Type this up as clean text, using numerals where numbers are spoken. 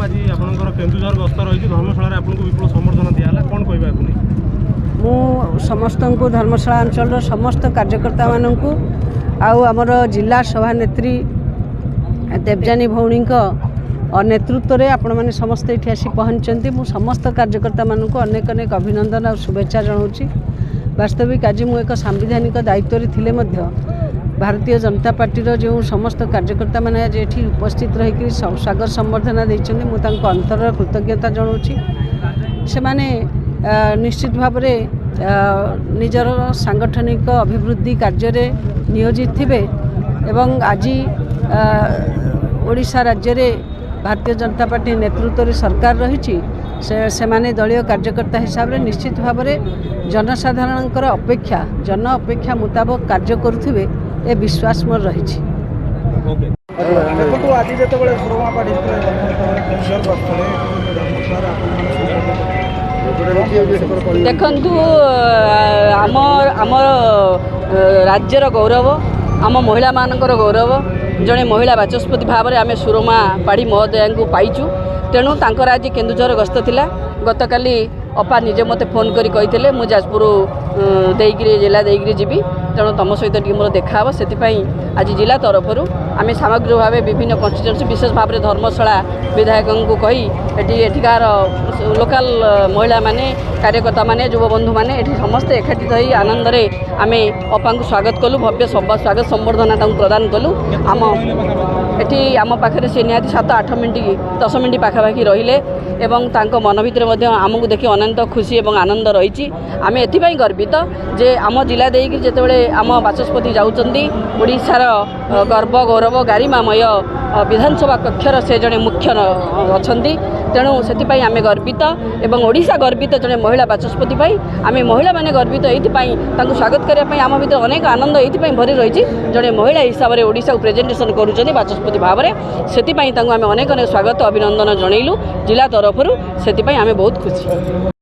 आज आपनकर केन्दुझर गस्त रही धर्मशाला आपको विपुल समर्थन दिया कौन कहबा मु समस्त को धर्मशाला अंचल समस्त कार्यकर्ता मानक आमर जिला सभानेत्री देवजानी भौणी नेतृत्व में आपण मैंने समस्त ये आसी पहुँचती मु समस्त कार्यकर्ता मानक अनेक अनेक अभिनंदन और शुभेच्छा जनाऊँगी। वास्तविक आज मु एक सांविधानिक दायित्व थे भारतीय जनता पार्टी जो समस्त कार्यकर्ता मैंने आज ये उपस्थित रही स्वागत संबर्धना देते मुझे अंतर कृतज्ञता जनाऊँगी। से माने निश्चित भाव निजर सांगठनिक अभिवृद्धि कार्य नियोजित थे एवं आज ओडिशा राज्य में भारतीय जनता पार्टी नेतृत्व में सरकार रही से माने दलीय कार्यकर्ता हिसाब से निश्चित भाव में जनसाधारण अपेक्षा जन अपेक्षा मुताबक कार्य करुवे ए विश्वास मोर रही। देखु आम राज्यर गौरव आम महिला मानकर गौरव जड़े महिला बाचस्पति भाव में आम सुरमा पाड़ी महोदया को पाइचु। तेणु तांकर आज केन्दुझर गस्त थिला गतकाली अपा निजे मते फोन करी कही मु जाजपुर देइगिरी जिला देइगिरी जीवी तेणु तुम सहित टी मोर देखा से आज जिला तरफ आम सामग्रिक भाव विभिन्न कन्स्टिट्यूएंसी विशेष भाव में धर्मशाला विधायक को कही एठिकार लोकल महिला माने कार्यकर्ता माने युव बंधु माने समस्ते एकाठी रही आनंद आम अपा को स्वागत कलु भव्य स्वागत संबर्धना प्रदान कलु। आम एटी आम पाखे से निहाती 7-8 मिनट 10 मिनट पाखापाखि रहिले एवं तांको मन भितर आमको देखि अनंत खुशी और आनंद रही। आम एथि गर्वित जे आम जिला देकी जितेबाला आम बाचस्पति जाउचंदी ओडिशार गर्व गौरव गारिमामय विधानसभा कक्षर से जड़े मुख्य अच्छी तेणु से आम गर्वित एवं ओडिशा गर्वित जड़े महिला बाचस्पति आम महिला माने गर्वित ये स्वागत करने आम भर अनेक आनंद ये भरी रही जड़े महिला हिसाब से ओडिशा को प्रेजेंटेशन करुँच बाचस्पति भाव में से आम अनेक अनेक स्वागत अभिनंदन जनइलु जिला तरफ से आम बहुत खुशी।